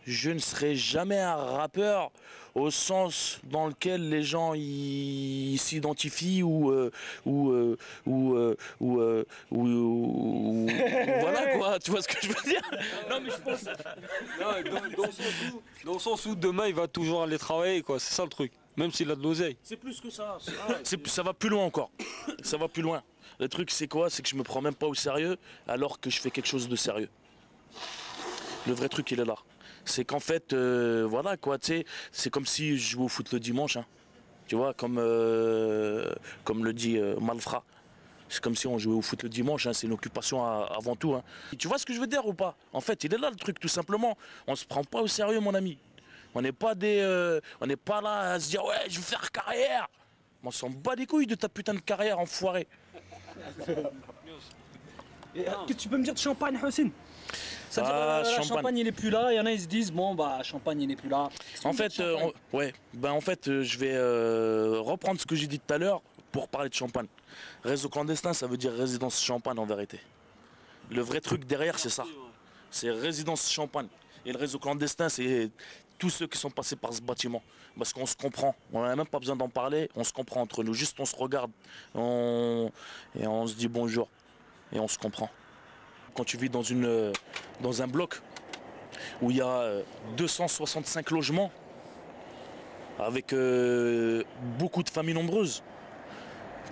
je ne serai jamais un rappeur au sens dans lequel les gens s'identifient ou voilà quoi, tu vois ce que je veux dire? Non mais je pense. Dans le sens où demain il va toujours aller travailler, quoi. C'est ça le truc. Même s'il a de l'oseille. C'est plus que ça. Ça va plus loin encore. Ça va plus loin. Le truc c'est quoi? C'est que je me prends même pas au sérieux alors que je fais quelque chose de sérieux. Le vrai truc il est là. C'est qu'en fait, voilà quoi, tu sais, c'est comme si je jouais au foot le dimanche, hein. Tu vois, comme le dit Malfra. C'est comme si on jouait au foot le dimanche, hein. C'est une occupation avant tout, hein. Et tu vois ce que je veux dire ou pas? En fait, il est là le truc, tout simplement. On se prend pas au sérieux, mon ami. On n'est pas là à se dire ouais, je veux faire carrière. On s'en bat les couilles de ta putain de carrière, enfoiré. Qu'est-ce que tu peux me dire de Champagne, Houssine? C'est-à-dire, Champagne il est plus là, il y en a ils se disent bon bah Champagne il est plus là. En fait, je vais reprendre ce que j'ai dit tout à l'heure pour parler de Champagne. Réseau clandestin, ça veut dire résidence Champagne en vérité. Le vrai truc derrière, c'est ça. C'est résidence Champagne. Et le réseau clandestin, c'est tous ceux qui sont passés par ce bâtiment. Parce qu'on se comprend. On n'a même pas besoin d'en parler, on se comprend entre nous. Juste on se regarde et on se dit bonjour. Et on se comprend. Quand tu vis dans un bloc où il y a 265 logements avec beaucoup de familles nombreuses,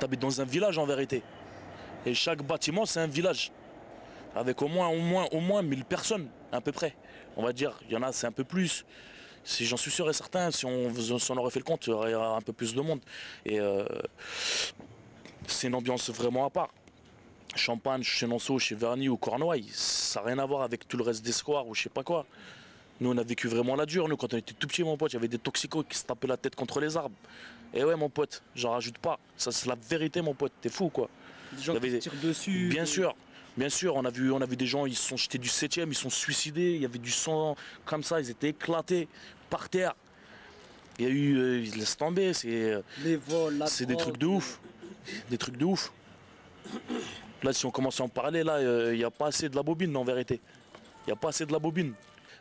tu habites dans un village en vérité. Et chaque bâtiment c'est un village avec au moins 1000 personnes à peu près. On va dire, il y en a c'est un peu plus. Si j'en suis sûr et certain, si on aurait fait le compte, il y aurait un peu plus de monde. Et c'est une ambiance vraiment à part. Champagne, Chenonceau, chez Verny ou Cornouailles, ça n'a rien à voir avec tout le reste des squares ou je sais pas quoi. Nous on a vécu vraiment la dure, nous quand on était tout petit mon pote, il y avait des toxicos qui se tapaient la tête contre les arbres. Et ouais mon pote, j'en rajoute pas, ça c'est la vérité mon pote, t'es fou quoi. Des gens qui tirent dessus. Bien sûr, on a vu des gens, ils se sont jetés du 7e, ils sont suicidés, il y avait du sang comme ça, ils étaient éclatés par terre. Il y a eu, laisse tomber, c'est les vols, c'est des trucs de ouf. Des trucs de ouf. Là, si on commence à en parler, là, il n'y a pas assez de la bobine en vérité. Il n'y a pas assez de la bobine.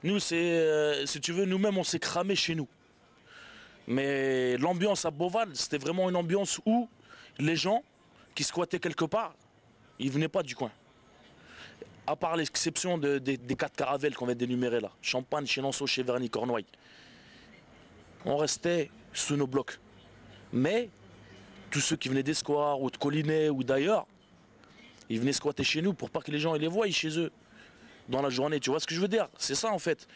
Nous, si tu veux, nous-mêmes, on s'est cramé chez nous. Mais l'ambiance à Beauval, c'était vraiment une ambiance où les gens qui squattaient quelque part, ils venaient pas du coin. À part l'exception des 4 caravelles qu'on vient d'énumérer là. Champagne, Chenonceau, chez Verny, Cornouailles. On restait sous nos blocs. Mais tous ceux qui venaient des squares ou de Collinet ou d'ailleurs, ils venaient squatter chez nous pour pas que les gens les voient chez eux dans la journée. Tu vois ce que je veux dire? C'est ça en fait.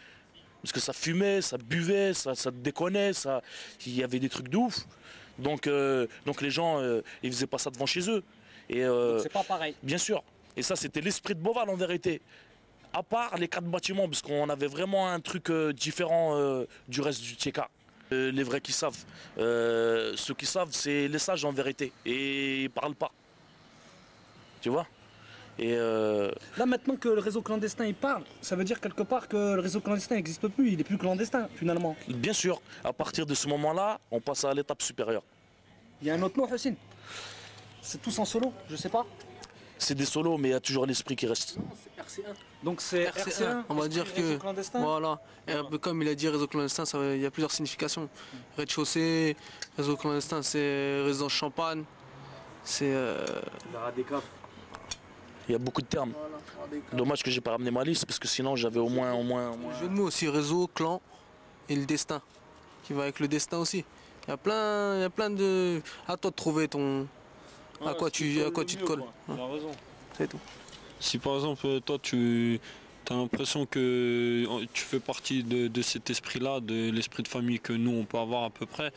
Parce que ça fumait, ça buvait, ça déconnait, il y avait des trucs de ouf. Donc les gens, ils faisaient pas ça devant chez eux. Et c'est pas pareil. Bien sûr. Et ça, c'était l'esprit de Beauval en vérité. À part les 4 bâtiments, parce qu'on avait vraiment un truc différent du reste du TK. Les vrais qui savent. Ceux qui savent, c'est les sages en vérité. Et ils parlent pas. Tu vois? Et là maintenant que le réseau clandestin il parle, ça veut dire quelque part que le réseau clandestin n'existe plus, il est plus clandestin finalement. Bien sûr, à partir de ce moment-là, on passe à l'étape supérieure. Il y a un autre nom, Houssine? C'est tous en solo, je sais pas. C'est des solos, mais il y a toujours l'esprit qui reste. Non, c'est RC1. Donc c'est RC1, on va dire que clandestin. voilà, et comme il a dit réseau clandestin, il y a plusieurs significations. Rez-de-chaussée, réseau clandestin, c'est résidence Champagne, c'est La des caves. Il y a beaucoup de termes. Dommage que j'ai pas ramené ma liste parce que sinon j'avais au moins. Le jeu de mots aussi, réseau, clan et le destin. Qui va avec le destin aussi. Il y a plein de. À toi de trouver ton. À quoi tu te colles. Il a raison. C'est tout. Si par exemple toi tu as l'impression que tu fais partie de cet esprit-là, de l'esprit de famille que nous on peut avoir à peu près,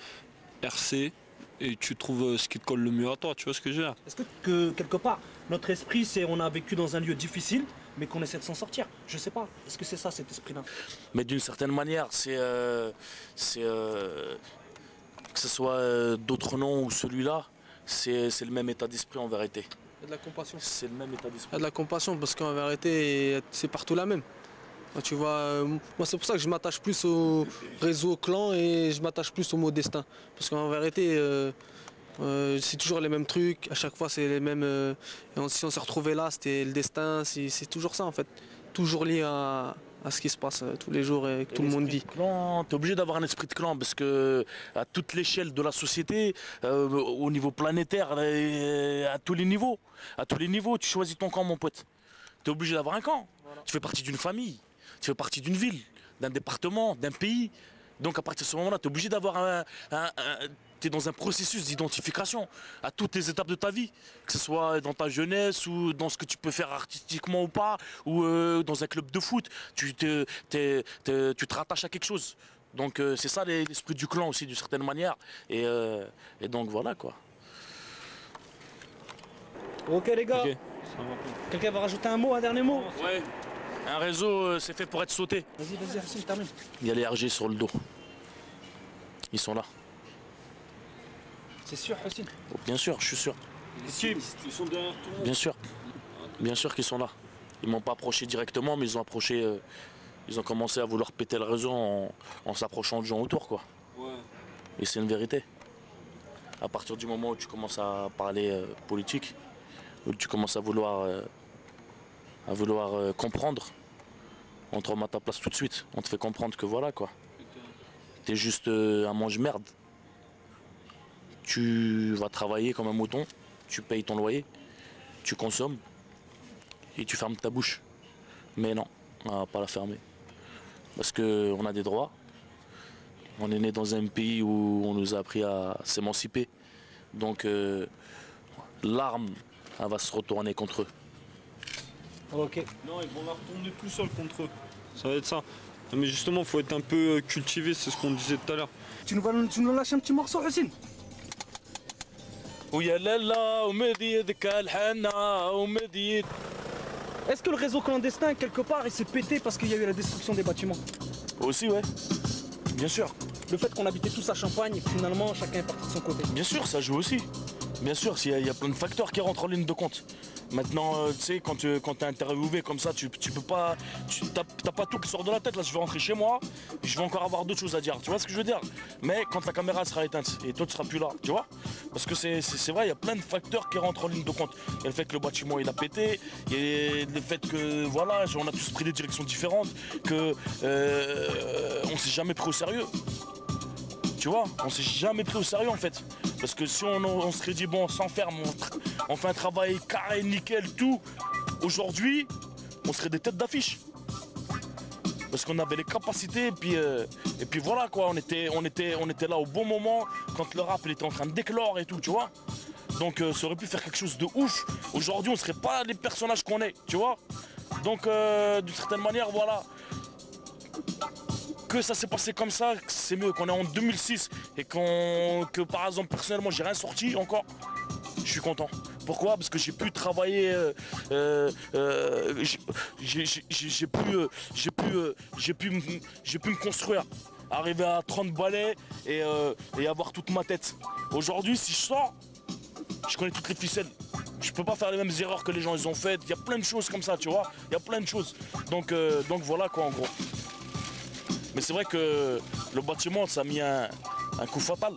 RC, et tu trouves ce qui te colle le mieux à toi, tu vois ce que je veux dire? Est-ce que quelque part, notre esprit, c'est on a vécu dans un lieu difficile, mais qu'on essaie de s'en sortir? Je sais pas. Est-ce que c'est ça cet esprit-là? Mais d'une certaine manière, que ce soit d'autres noms ou celui-là, c'est le même état d'esprit en vérité. Il y a de la compassion. C'est le même état d'esprit. Il y a de la compassion parce qu'en vérité, c'est partout la même. Tu vois, moi c'est pour ça que je m'attache plus au réseau, au clan et je m'attache plus au mot destin. Parce qu'en vérité, c'est toujours les mêmes trucs, à chaque fois c'est les mêmes. Si on s'est retrouvé là, c'était le destin, c'est toujours ça en fait. Toujours lié à ce qui se passe tous les jours et que tout le monde vit. Tu es obligé d'avoir un esprit de clan parce que à toute l'échelle de la société, au niveau planétaire, à tous les niveaux, tu choisis ton camp mon pote. Tu es obligé d'avoir un camp. Voilà. Tu fais partie d'une famille, tu fais partie d'une ville, d'un département, d'un pays. Donc à partir de ce moment-là, tu es obligé d'avoir tu es dans un processus d'identification à toutes les étapes de ta vie, que ce soit dans ta jeunesse ou dans ce que tu peux faire artistiquement ou pas, ou dans un club de foot, tu te rattaches à quelque chose. Donc c'est ça l'esprit du clan aussi d'une certaine manière. Et donc voilà quoi. Ok les gars, Ok. quelqu'un va rajouter un mot, un dernier mot? Ouais, un réseau c'est fait pour être sauté. Vas-y, Hassim, termine. Il y a les RG sur le dos. Ils sont là. C'est sûr, Hassim? Oh, bien sûr, je suis sûr. Ils sont derrière tout le monde. Bien sûr qu'ils sont là. Ils m'ont pas approché directement, mais ils ont approché. Ils ont commencé à vouloir péter le réseau en s'approchant de gens autour, quoi. Ouais. Et c'est une vérité. À partir du moment où tu commences à parler politique, où tu commences à vouloir comprendre, on te remet à ta place tout de suite. On te fait comprendre que voilà, quoi. T'es juste un mange-merde. Tu vas travailler comme un mouton, tu payes ton loyer, tu consommes et tu fermes ta bouche. Mais non, on va pas la fermer. Parce qu'on a des droits. On est né dans un pays où on nous a appris à s'émanciper. Donc l'arme, elle va se retourner contre eux. Ok. Non, ils vont la retourner tout seuls contre eux. Ça va être ça. Mais justement, il faut être un peu cultivé, c'est ce qu'on disait tout à l'heure. Tu nous lâches un petit morceau, Hassim? Est-ce que le réseau clandestin, quelque part, il s'est pété parce qu'il y a eu la destruction des bâtiments? Aussi, ouais. Bien sûr. Le fait qu'on habitait tous à Champagne et que finalement chacun est parti de son côté. Bien sûr, ça joue aussi. Bien sûr, il y a plein de facteurs qui rentrent en ligne de compte. Maintenant, tu sais, quand tu es interviewé comme ça, tu peux pas. T'as pas tout qui sort de la tête. Là, je vais rentrer chez moi, je vais encore avoir d'autres choses à dire. Tu vois ce que je veux dire? Mais quand la caméra sera éteinte et toi tu seras plus là, tu vois? Parce que c'est vrai, il y a plein de facteurs qui rentrent en ligne de compte. Il y a le fait que le bâtiment il a pété, il y a le fait que voilà, on a tous pris des directions différentes, que on s'est jamais pris au sérieux. Tu vois, on s'est jamais pris au sérieux en fait. Parce que si on serait dit bon, on s'enferme, on fait un travail carré, nickel, tout, aujourd'hui, on serait des têtes d'affiche. Parce qu'on avait les capacités et puis voilà quoi, on était là au bon moment quand le rap il était en train de déclore et tout, tu vois. Donc ça aurait pu faire quelque chose de ouf. Aujourd'hui, on serait pas les personnages qu'on est, tu vois. Donc d'une certaine manière, voilà. Que ça s'est passé comme ça, c'est mieux qu'on est en 2006 et que par exemple personnellement j'ai rien sorti encore, je suis content. Pourquoi? Parce que j'ai pu travailler, j'ai pu me construire, arriver à 30 balais et avoir toute ma tête. Aujourd'hui si je sors, je connais toutes les ficelles. Je peux pas faire les mêmes erreurs que les gens ils ont faites, il y a plein de choses comme ça, tu vois, il y a plein de choses. Donc voilà quoi en gros. Mais c'est vrai que le bâtiment, ça a mis un coup fatal.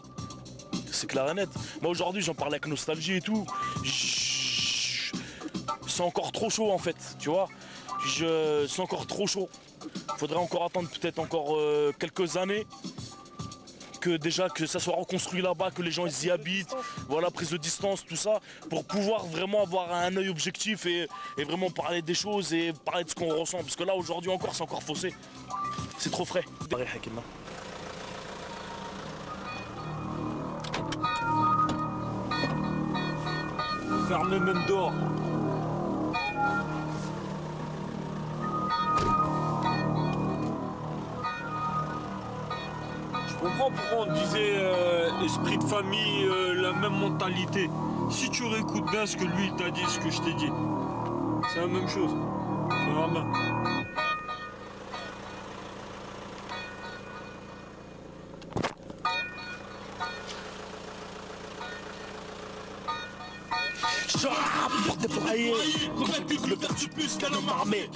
C'est clair et net. Moi aujourd'hui, j'en parlais avec nostalgie et tout. C'est encore trop chaud en fait, tu vois. C'est encore trop chaud. Faudrait encore attendre peut-être encore quelques années que déjà que ça soit reconstruit là-bas, que les gens ils y habitent, voilà, prise de distance, tout ça, pour pouvoir vraiment avoir un œil objectif et vraiment parler des choses et parler de ce qu'on ressent. Parce que là aujourd'hui encore c'est encore faussé. C'est trop frais. Fermez même dehors. Je comprends pourquoi on disait esprit de famille, la même mentalité. Si tu réécoutes bien ce que lui t'a dit, ce que je t'ai dit, c'est la même chose. Vraiment. Pour déployer, quand je pique le vertu plus qu'un homme armé.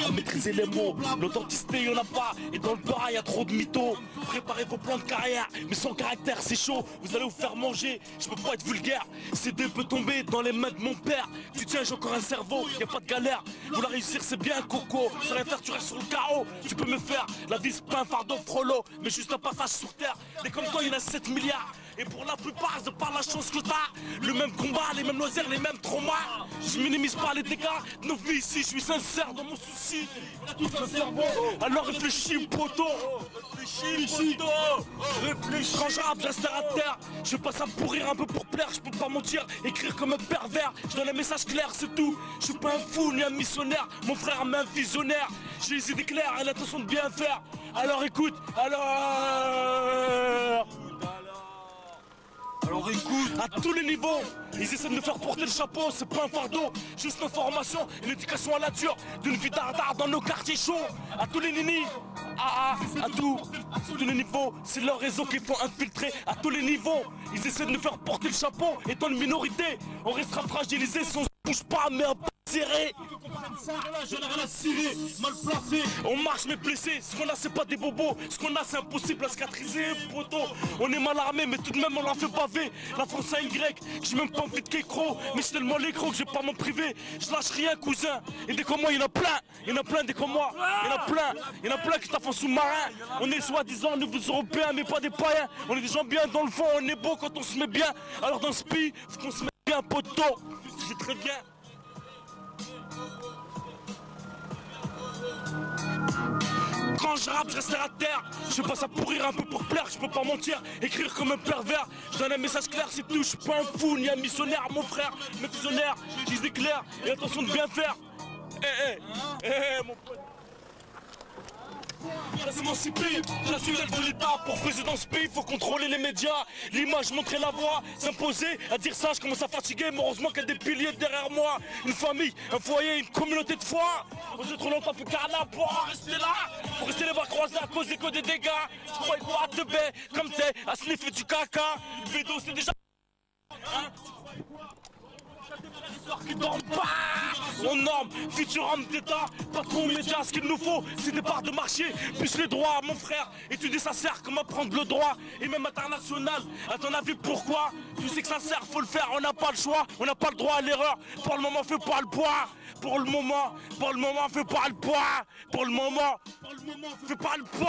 À maîtriser les mots, l'authenticité y'en a pas. Et dans le bar y a trop de mythos. Préparez vos plans de carrière, mais sans caractère c'est chaud. Vous allez vous faire manger, je peux pas être vulgaire. CD peut tomber dans les mains de mon père. Tu tiens, j'ai encore un cerveau, y a pas de galère. Vouloir réussir c'est bien coco, sans rien faire tu restes sur le carreau. Tu peux me faire, la vie c'est pas un fardeau frollo, mais juste un passage sur terre. Mais comme toi y'en a 7 milliards. Et pour la plupart, c'est par la chance que t'as. Le même combat, les mêmes loisirs, les mêmes traumas. Je minimise pas les dégâts de nos vies ici, je suis sincère dans mon souci. On a tous un cerveau, alors réfléchis, poteau. Réfléchis, poteau. Réfléchis. Quand je rappe, j'installe à terre. Je passe à me pourrir un peu pour plaire, je peux pas mentir. Écrire comme un pervers, je donne un message clair, c'est tout. Je suis pas un fou ni un missionnaire. Mon frère m'a un visionnaire. J'ai les idées claires et l'intention de bien faire. Alors écoute, alors écoute, à tous les niveaux, ils essaient de me faire porter le chapeau, c'est pas un fardeau, juste une formation, une éducation à la dure, d'une vie d'ardard dans nos quartiers chauds, à tous les ninis, à tous les niveaux, c'est leur réseau qu'il faut infiltrer, à tous les niveaux, ils essaient de nous faire porter le chapeau, étant une minorité, on restera fragilisé si on se bouge pas, mais à serré. Mal placé. On marche mais blessé, ce qu'on a c'est pas des bobos, ce qu'on a c'est impossible à cicatriser, poteau. On est mal armé mais tout de même on l'en fait baver. La France a Y, j'ai même pas envie de kécro, mais c'est tellement l'écro que j'ai pas m'en privé. Je lâche rien cousin, et des comme moi il y en a plein, des comme moi, il y en a plein qui taffent en sous-marin. On est soi-disant nouveaux européens mais pas des païens. On est des gens bien dans le fond, on est beau quand on se met bien. Alors dans ce pays, faut qu'on se mette bien poteau. C'est très bien. Quand je rappe, je reste à terre. Je passe à pourrir un peu pour plaire, je peux pas mentir. Écrire comme un pervers, je donne un message clair, c'est tout. Je suis pas un fou ni un missionnaire, mon frère. Mes visionnaires, je les éclaire et attention de bien faire. Mon pote. S'émanciper, je suis l'aile de l'État. Pour peser dans ce pays, faut contrôler les médias. L'image, montrer la voix, s'imposer. À dire ça, je commence à fatiguer. Mais heureusement qu'il y a des piliers derrière moi. Une famille, un foyer, une communauté de foi. On se trop longtemps fait carnat pour rester là. Pour rester les bras croisés à cause que des dégâts. Tu crois quoi à te baie, comme t'es, à sniffer du caca. Le bédo, c'est déjà. Qui dorment pas. On norme, futur homme d'État, patron média, ce qu'il nous faut, c'est des parts de marché, plus les droits, mon frère. Étudier ça sert comme apprendre le droit, et même international. À ton avis, pourquoi? Tu sais que ça sert, faut le faire, on n'a pas le choix, on n'a pas le droit à l'erreur. Pour le moment, fais pas le poids. Pour le moment, fais pas le poids. Pour le moment, fais pas le poids.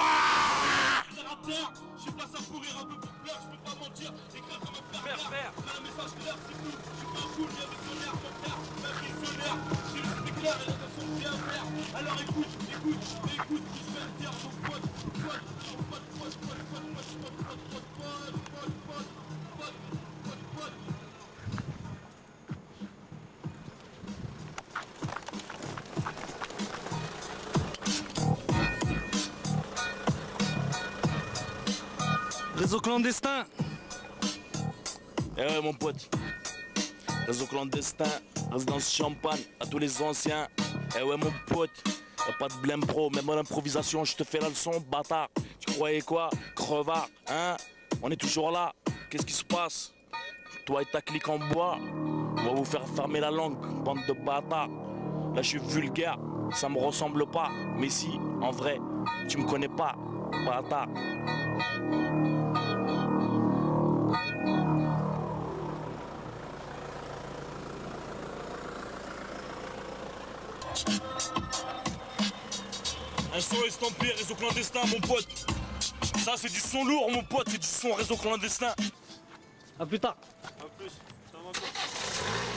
J'ai place à pourrir un peu pour plaire, je peux pas mentir. Écrire comme un pervers, un message clair, c'est tout. Je suis pas fou, ni un missionnaire, mon frère, même missionnaire. J'ai les idées claires et l'intention de bien faire. Alors écoute, ce que je vais te dire, mon pote. Réseau clandestin. Eh ouais mon pote. Réseau clandestin, résidence champagne, à tous les anciens. Eh ouais mon pote, y'a pas de blême pro, même en improvisation, je te fais la leçon, bâtard. Tu croyais quoi, crevard, hein? On est toujours là, qu'est-ce qui se passe? Toi et ta clique en bois, on va vous faire fermer la langue, bande de bâtards. Là je suis vulgaire, ça me ressemble pas, mais si, en vrai, tu me connais pas, bâtard. Un son estampillé, réseau clandestin, mon pote. Ça, c'est du son lourd, mon pote, c'est du son réseau clandestin. A plus tard. A plus. Ça va quoi